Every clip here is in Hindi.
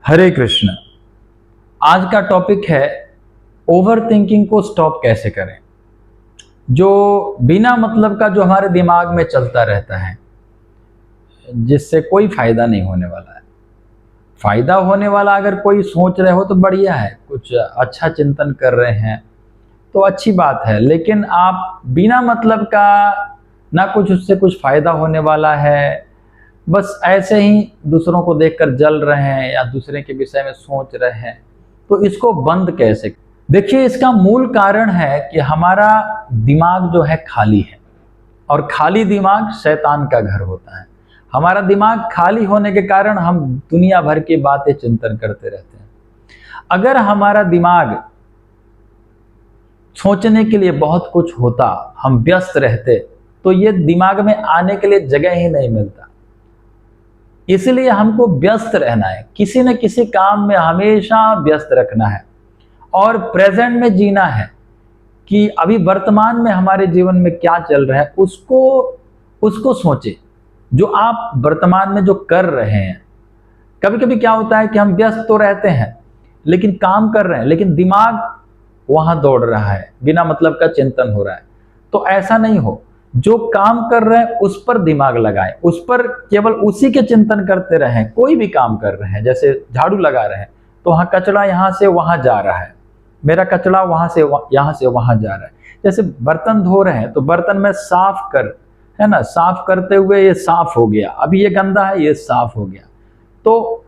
हरे कृष्ण। आज का टॉपिक है ओवर थिंकिंग को स्टॉप कैसे करें। जो बिना मतलब का जो हमारे दिमाग में चलता रहता है, जिससे कोई फायदा नहीं होने वाला है। फायदा होने वाला अगर कोई सोच रहे हो तो बढ़िया है, कुछ अच्छा चिंतन कर रहे हैं तो अच्छी बात है, लेकिन आप बिना मतलब का ना कुछ उससे कुछ फायदा होने वाला है, बस ऐसे ही दूसरों को देखकर जल रहे हैं या दूसरे के विषय में सोच रहे हैं, तो इसको बंद कैसे। देखिए, इसका मूल कारण है कि हमारा दिमाग जो है खाली है, और खाली दिमाग शैतान का घर होता है। हमारा दिमाग खाली होने के कारण हम दुनिया भर की बातें चिंतन करते रहते हैं। अगर हमारा दिमाग सोचने के लिए बहुत कुछ होता, हम व्यस्त रहते, तो ये दिमाग में आने के लिए जगह ही नहीं मिलता। इसलिए हमको व्यस्त रहना है, किसी न किसी काम में हमेशा व्यस्त रखना है और प्रेजेंट में जीना है कि अभी वर्तमान में हमारे जीवन में क्या चल रहा है उसको सोचे। जो आप वर्तमान में जो कर रहे हैं, कभी कभी क्या होता है कि हम व्यस्त तो रहते हैं, लेकिन काम कर रहे हैं, लेकिन दिमाग वहां दौड़ रहा है, बिना मतलब का चिंतन हो रहा है। तो ऐसा नहीं हो, जो काम कर रहे हैं उस पर दिमाग लगाएं, उस पर केवल उसी के चिंतन करते रहें। कोई भी काम कर रहे हैं, जैसे झाड़ू लगा रहे हैं तो वहां कचरा यहां से वहां जा रहा है, मेरा कचरा वहां से यहां से वहां जा रहा है। जैसे बर्तन धो रहे हैं तो बर्तन में साफ कर, है ना, साफ करते हुए ये साफ हो गया, अभी ये गंदा है, ये साफ हो गया। तो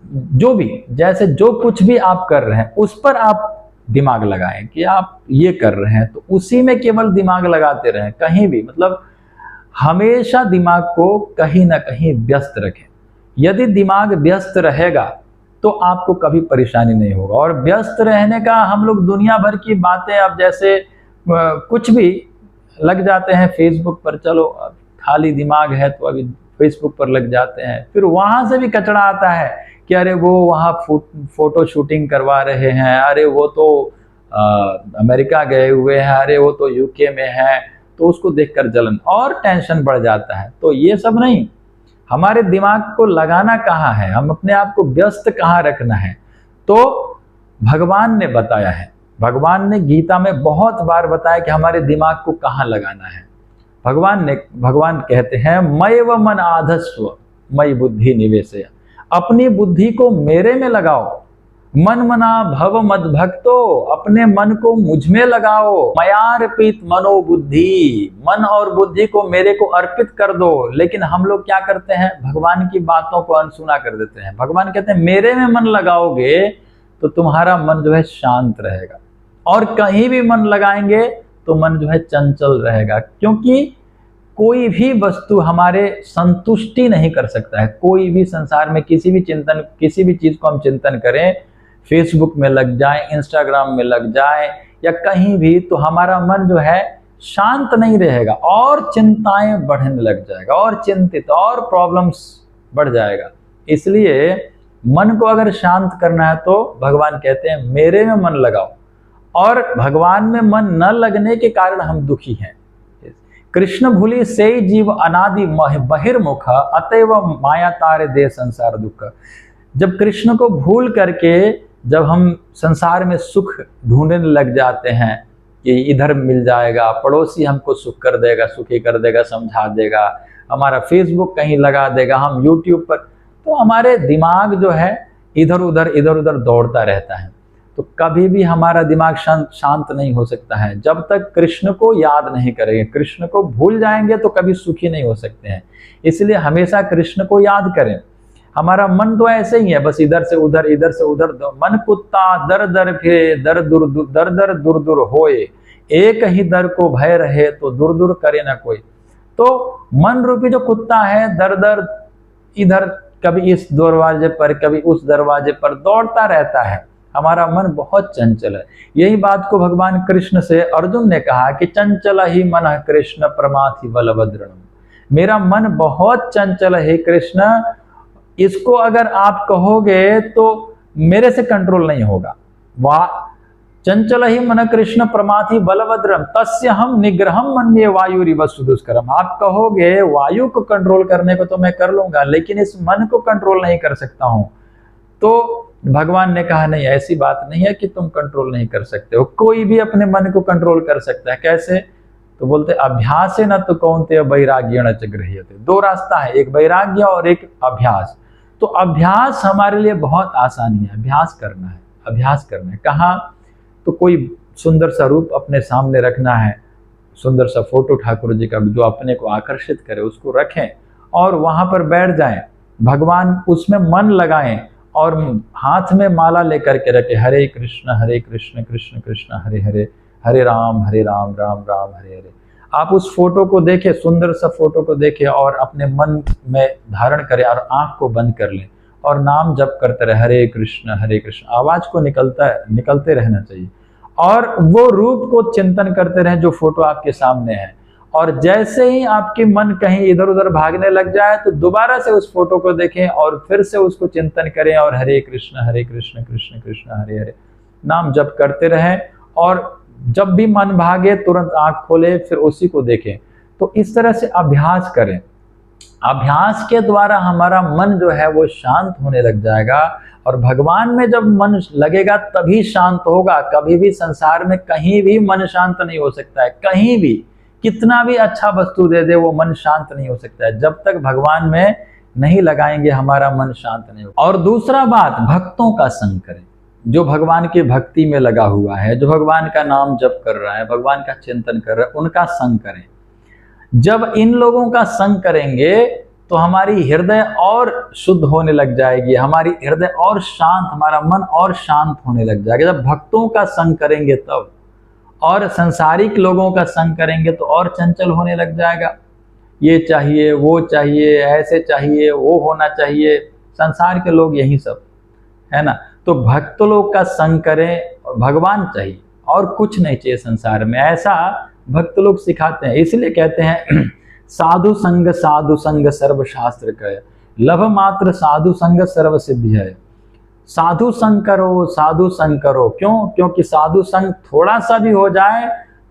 जो भी, जैसे जो कुछ भी आप कर रहे हैं उस पर आप दिमाग लगाएं कि आप ये कर रहे हैं, तो उसी में केवल दिमाग लगाते रहें। कहीं भी, मतलब हमेशा दिमाग को कहीं ना कहीं व्यस्त रखें। यदि दिमाग व्यस्त रहेगा तो आपको कभी परेशानी नहीं होगा। और व्यस्त रहने का हम लोग दुनिया भर की बातें, अब जैसे कुछ भी लग जाते हैं फेसबुक पर, चलो खाली दिमाग है तो अभी फेसबुक पर लग जाते हैं, फिर वहां से भी कचरा आता है कि अरे वो वहाँ फोटो शूटिंग करवा रहे हैं, अरे वो तो अमेरिका गए हुए हैं, अरे वो तो यूके में है, तो उसको देखकर जलन और टेंशन बढ़ जाता है। तो ये सब नहीं, हमारे दिमाग को लगाना कहाँ है, हम अपने आप को व्यस्त कहाँ रखना है, तो भगवान ने बताया है। भगवान ने गीता में बहुत बार बताया कि हमारे दिमाग को कहाँ लगाना है। भगवान कहते हैं, मय व मन आधस्व मई बुद्धि निवेशय, अपनी बुद्धि को मेरे में लगाओ। मन मना भव मद भक्तो, अपने मन को मुझ में लगाओ। मयार्पित मनो बुद्धि, मन और बुद्धि को मेरे को अर्पित कर दो। लेकिन हम लोग क्या करते हैं, भगवान की बातों को अनसुना कर देते हैं। भगवान कहते हैं मेरे में मन लगाओगे तो तुम्हारा मन जो है शांत रहेगा, और कहीं भी मन लगाएंगे तो मन जो है चंचल रहेगा, क्योंकि कोई भी वस्तु हमारे संतुष्टि नहीं कर सकता है। कोई भी संसार में किसी भी चीज को हम चिंतन करें, फेसबुक में लग जाए, इंस्टाग्राम में लग जाए या कहीं भी, तो हमारा मन जो है शांत नहीं रहेगा और चिंताएं बढ़ने लग जाएगा, और चिंतित और प्रॉब्लम्स बढ़ जाएगा। इसलिए मन को अगर शांत करना है तो भगवान कहते हैं मेरे में मन लगाओ। और भगवान में मन न लगने के कारण हम दुखी हैं। कृष्ण भूलि से जीव अनादि बहिर्मुख, अतएव माया तारे दे संसार दुख। जब कृष्ण को भूल करके जब हम संसार में सुख ढूंढने लग जाते हैं कि इधर मिल जाएगा, पड़ोसी हमको सुख कर देगा, सुखी कर देगा, समझा देगा, हमारा फेसबुक कहीं लगा देगा, हम यूट्यूब पर, तो हमारे दिमाग जो है इधर उधर दौड़ता रहता है। तो कभी भी हमारा दिमाग शांत नहीं हो सकता है जब तक कृष्ण को याद नहीं करेंगे। कृष्ण को भूल जाएंगे तो कभी सुखी नहीं हो सकते हैं। इसलिए हमेशा कृष्ण को याद करें। हमारा मन तो ऐसे ही है, बस इधर से उधर मन कुत्ता दर दर फिरे, दर दर दूर दूर होए, एक ही दर को भय रहे तो दूर दूर करे ना कोई। तो मन रूपी जो कुत्ता है दर दर इधर, कभी इस दरवाजे पर कभी उस दरवाजे पर दौड़ता रहता है। हमारा मन बहुत चंचल है। यही बात को भगवान कृष्ण से अर्जुन ने कहा कि चंचल ही मन कृष्ण प्रमाथि बलभद्रणम, मेरा मन बहुत चंचल है कृष्ण, इसको अगर आप कहोगे तो मेरे से कंट्रोल नहीं होगा। वाह, चंचल ही मन कृष्ण प्रमाथि बलभद्रम तस्य हम निग्रहम मन्ये वायुरिव सुदुष्करम। आप कहोगे वायु को कंट्रोल करने को तो मैं कर लूंगा, लेकिन इस मन को कंट्रोल नहीं कर सकता हूं। तो भगवान ने कहा नहीं, ऐसी बात नहीं है कि तुम कंट्रोल नहीं कर सकते हो, कोई भी अपने मन को कंट्रोल कर सकता है। कैसे? तो बोलते अभ्यास है ना तो कौनते वैराग्य न च गृह्यते। दो रास्ता है, एक वैराग्य और एक अभ्यास। तो अभ्यास हमारे लिए बहुत आसानी है, अभ्यास करना है, अभ्यास करना है। कहाँ? तो कोई सुंदर सा रूप अपने सामने रखना है, सुंदर सा फोटो ठाकुर जी का जो अपने को आकर्षित करे उसको रखें और वहां पर बैठ जाएं, भगवान उसमें मन लगाएं और हाथ में माला लेकर के रखे, हरे कृष्ण कृष्ण कृष्ण हरे हरे, हरे राम राम राम हरे हरे। आप उस फोटो को देखें, सुंदर सा फोटो को देखें और अपने मन में धारण करें और आंख को बंद कर लें और नाम जप करते रहे, हरे कृष्ण। आवाज को निकलते रहना चाहिए और वो रूप को चिंतन करते रहें जो फोटो आपके सामने है। और जैसे ही आपकी मन कहीं इधर उधर भागने लग जाए तो दोबारा से उस फोटो को देखें और फिर से उसको चिंतन करें और हरे कृष्ण कृष्ण कृष्ण हरे हरे नाम जप करते रहें। और जब भी मन भागे तुरंत आंख खोले, फिर उसी को देखें। तो इस तरह से अभ्यास करें। अभ्यास के द्वारा हमारा मन जो है वो शांत होने लग जाएगा और भगवान में जब मन लगेगा तभी शांत होगा। कभी भी संसार में कहीं भी मन शांत नहीं हो सकता है, कहीं भी कितना भी अच्छा वस्तु दे दे वो मन शांत नहीं हो सकता है। जब तक भगवान में नहीं लगाएंगे हमारा मन शांत नहीं होगा। और दूसरा बात, भक्तों का संग करें। जो भगवान की भक्ति में लगा हुआ है, जो भगवान का नाम जप कर रहा है, भगवान का चिंतन कर रहा है, उनका संग करें। जब इन लोगों का संग करेंगे तो हमारी हृदय और शुद्ध होने लग जाएगी, हमारी हृदय और शांत, हमारा मन और शांत होने लग जाएगा। जब भक्तों का संग करेंगे तब, और संसारिक लोगों का संग करेंगे तो और चंचल होने लग जाएगा। ये चाहिए, वो चाहिए, ऐसे चाहिए, वो होना चाहिए, संसार के लोग यही सब है ना। तो भक्त लोग का संग करें और भगवान चाहिए और कुछ नहीं चाहिए संसार में, ऐसा भक्त लोग सिखाते हैं। इसलिए कहते हैं साधु संग सर्व शास्त्र कय, लभ मात्र साधु संग सर्व सिद्धि है। साधु संग करो। क्यों? क्योंकि साधु संग थोड़ा सा भी हो जाए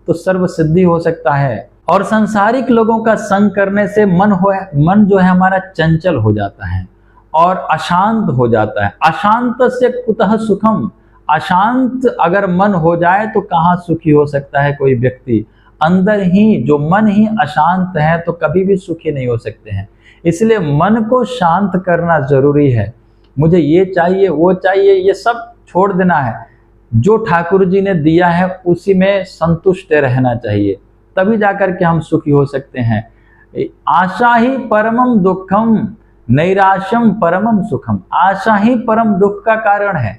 तो सर्व सिद्धि हो सकता है। और सांसारिक लोगों का संग करने से मन जो है हमारा चंचल हो जाता है और अशांत हो जाता है। अशांत से कुतः सुखम, अशांत अगर मन हो जाए तो कहाँ सुखी हो सकता है कोई व्यक्ति। अंदर ही जो मन ही अशांत है तो कभी भी सुखी नहीं हो सकते हैं। इसलिए मन को शांत करना जरूरी है। मुझे ये चाहिए, वो चाहिए, ये सब छोड़ देना है। जो ठाकुर जी ने दिया है उसी में संतुष्ट रहना चाहिए, तभी जाकर के हम सुखी हो सकते हैं। आशा ही परमम दुखम, नैराश्यम परमम सुखम। आशा ही परम दुख का कारण है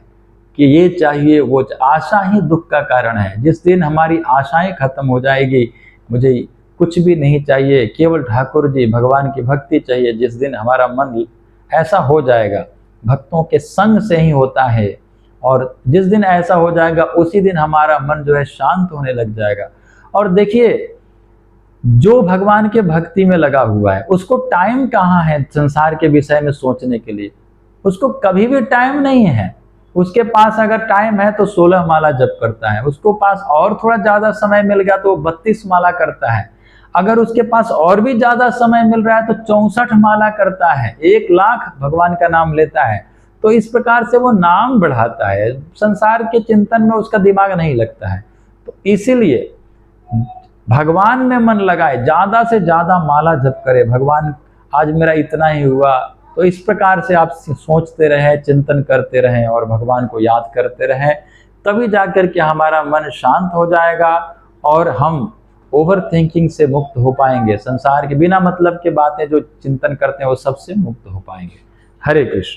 कि ये चाहिए, वो आशा ही दुख का कारण है। जिस दिन हमारी आशाएं खत्म हो जाएगी, मुझे कुछ भी नहीं चाहिए, केवल ठाकुर जी, भगवान की भक्ति चाहिए, जिस दिन हमारा मन ऐसा हो जाएगा, भक्तों के संग से ही होता है, और जिस दिन ऐसा हो जाएगा उसी दिन हमारा मन जो है शांत होने लग जाएगा। और देखिए, जो भगवान के भक्ति में लगा हुआ है उसको टाइम कहाँ है संसार के विषय में सोचने के लिए? उसको कभी भी टाइम नहीं है। उसके पास अगर टाइम है तो 16 माला जप करता है, उसको पास और थोड़ा ज्यादा समय मिल गया तो 32 माला करता है, अगर उसके पास और भी ज्यादा समय मिल रहा है तो 64 माला करता है, 1 लाख भगवान का नाम लेता है। तो इस प्रकार से वो नाम बढ़ाता है, संसार के चिंतन में उसका दिमाग नहीं लगता है। तो इसीलिए भगवान में मन लगाए, ज्यादा से ज्यादा माला जप करे। भगवान आज मेरा इतना ही हुआ, तो इस प्रकार से आप सोचते रहें, चिंतन करते रहें और भगवान को याद करते रहें, तभी जाकर के हमारा मन शांत हो जाएगा और हम ओवर थिंकिंग से मुक्त हो पाएंगे। संसार के बिना मतलब के बातें जो चिंतन करते हैं वो सबसे मुक्त हो पाएंगे। हरे कृष्ण।